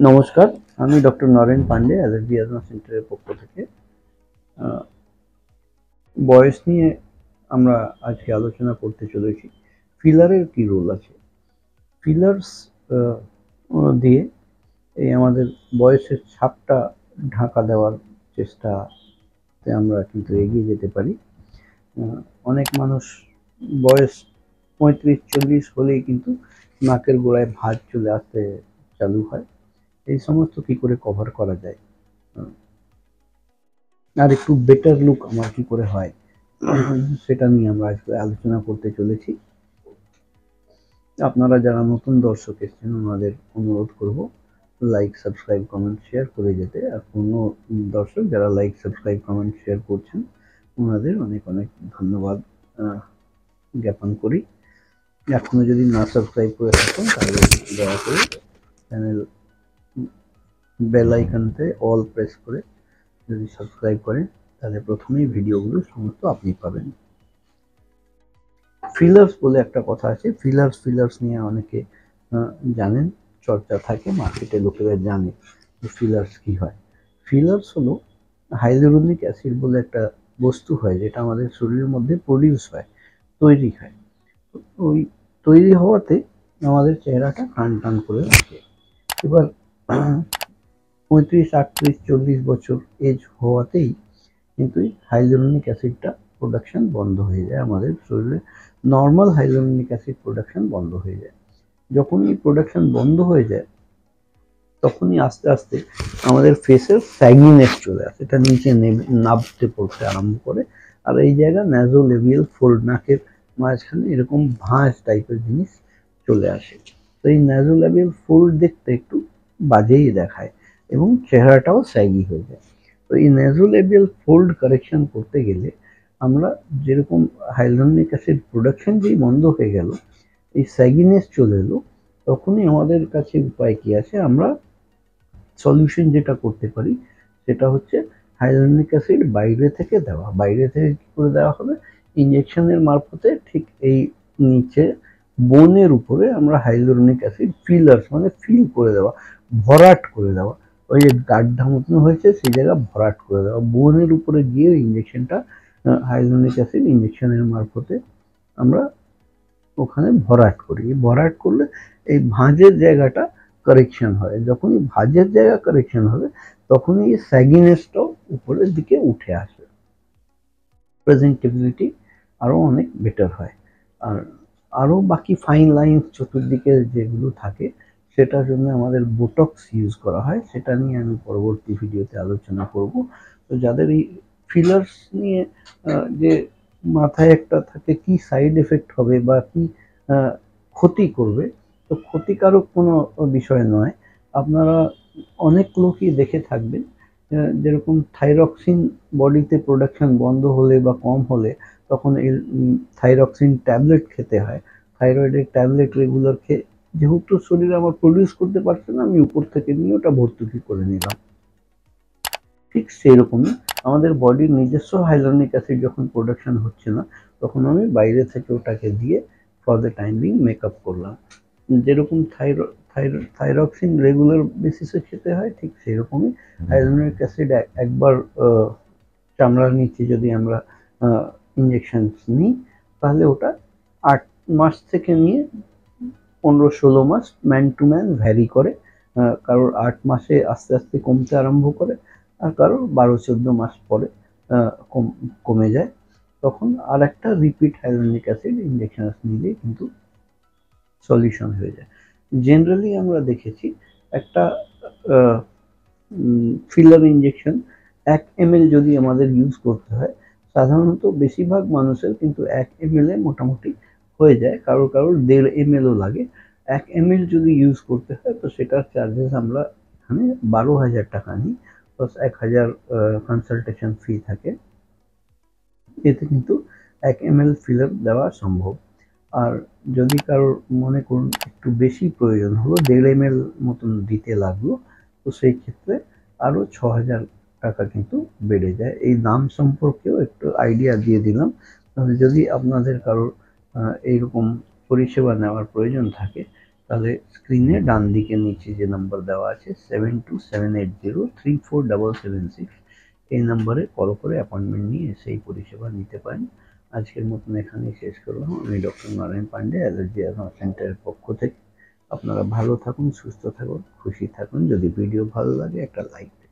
নমস্কার, আমি doctor Naren Pandey allergy asthma সেন্টারের পক্ষ থেকে। বয়স নিয়ে আমরা আজকে আলোচনা করতে চলেছি। ফিলারের কি রোল আছে? ফিলার্স দিয়ে এই আমাদের বয়সের ছাপটা ঢাকা দেওয়ার চেষ্টাতে আমরা কিন্তু এগিয়ে যেতে পারি। অনেক মানুষ বয়স 35-40 হলেই কিন্তু নাকের গোড়ায় ভাঁজ চলে আসতে চালু হয়। এই সমস্ত কি করে কভার করা যায়, আর একটু বেটার লুক আমার কি করে হয়, সেটা নিয়ে আমরা আজকে আলোচনা করতে চলেছি। আপনারা যারা নতুন দর্শক এসেছেন ওনাদের অনুরোধ করব লাইক, সাবস্ক্রাইব, কমেন্ট, শেয়ার করে যেতে। আর কোনো দর্শক যারা লাইক, সাবস্ক্রাইব, কমেন্ট, শেয়ার করছেন ওনাদের অনেক অনেক ধন্যবাদ জ্ঞাপন করি। এখনো যদি না সাবস্ক্রাইব করে থাকেন তাহলে দয়া করে চ্যানেল বেল আইকনতে অল প্রেস করে যদি সাবস্ক্রাইব করেন তাহলে প্রথমেই ভিডিওগুলো সমস্ত আপনি পাবেন। ফিলার্স বলে একটা কথা আছে, ফিলার্স নিয়ে অনেকে জানেন, চর্চা থাকে, মার্কেটে লোকেরা জানে যে ফিলার্স কি হয়। ফিলার্স হলো হাইলোরোনিক অ্যাসিড বলে একটা বস্তু হয় যেটা আমাদের শরীরের মধ্যে প্রডিউস হয়, তৈরি হয়। ওই তৈরি হওয়াতে আমাদের চেহারাটা টান টান করে রাখে। এবার 35, 38, 40 বছর এজ হওয়াতেই কিন্তু হাইলোরোনিক অ্যাসিডটা প্রোডাকশন বন্ধ হয়ে যায়, আমাদের শরীরে নর্মাল হাইলোরোনিক অ্যাসিড প্রোডাকশন বন্ধ হয়ে যায়। যখনই প্রোডাকশন বন্ধ হয়ে যায় তখনই আস্তে আস্তে আমাদের ফেসের স্যাগিনেস চলে আসে, এটা নিচে নাবতে পড়তে আরম্ভ করে। আর এই জায়গা ন্যাজোলেবিয়াল ফোল্ড, নাকের মাঝখানে এরকম ভাঁজ টাইপের জিনিস চলে আসে। তো এই ন্যাজোলেবিয়াল ফোল্ড দেখতে একটু বাজেই দেখায় এবং চেহারাটাও স্যাগি হয়ে যায়। তো এই ন্যাজোলেবিয়াল ফোল্ড কারেকশন করতে গেলে আমরা যেরকম হাইলোরোনিক অ্যাসিড প্রোডাকশন যেই বন্ধ হয়ে গেল, এই স্যাগিনেস চলে এলো, তখনই আমাদের কাছে উপায় কি আছে? আমরা সলিউশন যেটা করতে পারি সেটা হচ্ছে হাইলোরোনিক অ্যাসিড বাইরে থেকে দেওয়া। বাইরে থেকে কি করে দেওয়া হবে? ইঞ্জেকশনের মারফতে ঠিক এই নিচে বোনের উপরে আমরা হাইলোরোনিক অ্যাসিড ফিলার্স মানে ফিল করে দেওয়া, ভরাট করে দেওয়া। ওই যে গাড্ডা মতন হয়েছে সেই জায়গা ভরাট করে দেওয়া, বোনের উপরে গিয়ে ইঞ্জেকশনটা হাইলোরোনিক অ্যাসিড ইঞ্জেকশনের মারফতে আমরা ওখানে ভরাট করি। ভরাট করলে এই ভাঁজের জায়গাটা কারেকশন হয়। যখনই ভাঁজের জায়গা কারেকশন হবে তখনই এই স্যাগিনেসটাও উপরের দিকে উঠে আসে, প্রেজেন্টেবিলিটি আরও অনেক বেটার হয়। আর আরও বাকি ফাইন লাইন্স চতুর্দিকে যেগুলো থাকে সেটার জন্য আমাদের বোটক্স ইউজ করা হয়, সেটা নিয়ে আমি পরবর্তী ভিডিওতে আলোচনা করব। তো যাদের এই ফিলার্স নিয়ে যে মাথায় একটা থাকে কি সাইড এফেক্ট হবে বা কি ক্ষতি করবে, তো ক্ষতিকারক কোনো বিষয় নয়। আপনারা অনেক লোকই দেখে থাকবেন যেরকম থাইরক্সিন বডিতে প্রোডাকশন বন্ধ হলে বা কম হলে তখন এই থাইরক্সিন ট্যাবলেট খেতে হয়। থাইরয়েডের ট্যাবলেট রেগুলার খেয়ে যেহেতু শরীরে আমার প্রডিউস করতে পারছে না, আমি উপর থেকে নিয়ে ওটা ভর্তুকি করে নিলাম। ঠিক সেই রকমই আমাদের বডির নিজস্ব হাইলোরোনিক অ্যাসিড যখন প্রোডাকশন হচ্ছে না তখন আমি বাইরে থেকে ওটাকে দিয়ে for the time being makeup করলাম। যেরকম থাইরক্সিন রেগুলার বেসিসে খেতে হয়, ঠিক সেরকমই হাইলোরোনিক অ্যাসিড একবার চামড়ার নিচে যদি আমরা ইঞ্জেকশন নিই তাহলে ওটা 8 মাস থেকে নিয়ে 15-16 মাস ম্যান টু ম্যান ভ্যারি করে। কারোর 8 মাসে আস্তে আস্তে কমতে আরম্ভ করে আর কারোর 12-14 মাস পরে কমে যায়। তখন আর একটা রিপিট হাইলোরোনিক অ্যাসিড ইঞ্জেকশন নিলে কিন্তু সলিউশন হয়ে যায়। জেনারেলি আমরা দেখেছি একটা ফিলার ইঞ্জেকশন 1 ml যদি আমাদের ইউজ করতে হয়, সাধারণত বেশিরভাগ মানুষের কিন্তু 1 ml এ মোটামুটি হয়ে যায়, কারোর 1.5 ml ও লাগে। 1 ml যদি ইউজ করতে হয় তো সেটার চার্জেস আমরা এখানে 12,000 টাকা নিই, প্লাস 1,000 কনসালটেশন ফি থাকে। এতে কিন্তু 1 ml ফিলার দেওয়া সম্ভব। আর যদি কারোর মনে করুন একটু বেশি প্রয়োজন হলো, 1.5 ml মতন দিতে লাগলো, তো সেই ক্ষেত্রে আরও 6,000 টাকা কিন্তু বেড়ে যায়। এই দাম সম্পর্কেও একটু আইডিয়া দিয়ে দিলাম। তাহলে যদি আপনাদের কারোর এইরকম পরিষেবা নেওয়ার প্রয়োজন থাকে তাহলে স্ক্রিনে ডান দিকে নিচে যে নাম্বার দেওয়া আছে 7278034776, এই নাম্বারে কল করে অ্যাপয়েন্টমেন্ট নিয়ে সেই পরিষেবা নিতে পারেন। আজকের মতন এখানেই শেষ করলাম। আমি ডক্টর নারায়ণ পান্ডে, অ্যালার্জি সেন্টারের পক্ষ থেকে। আপনারা ভালো থাকুন, সুস্থ থাকুন, খুশি থাকুন। যদি ভিডিও ভালো লাগে একটা লাইক দিন।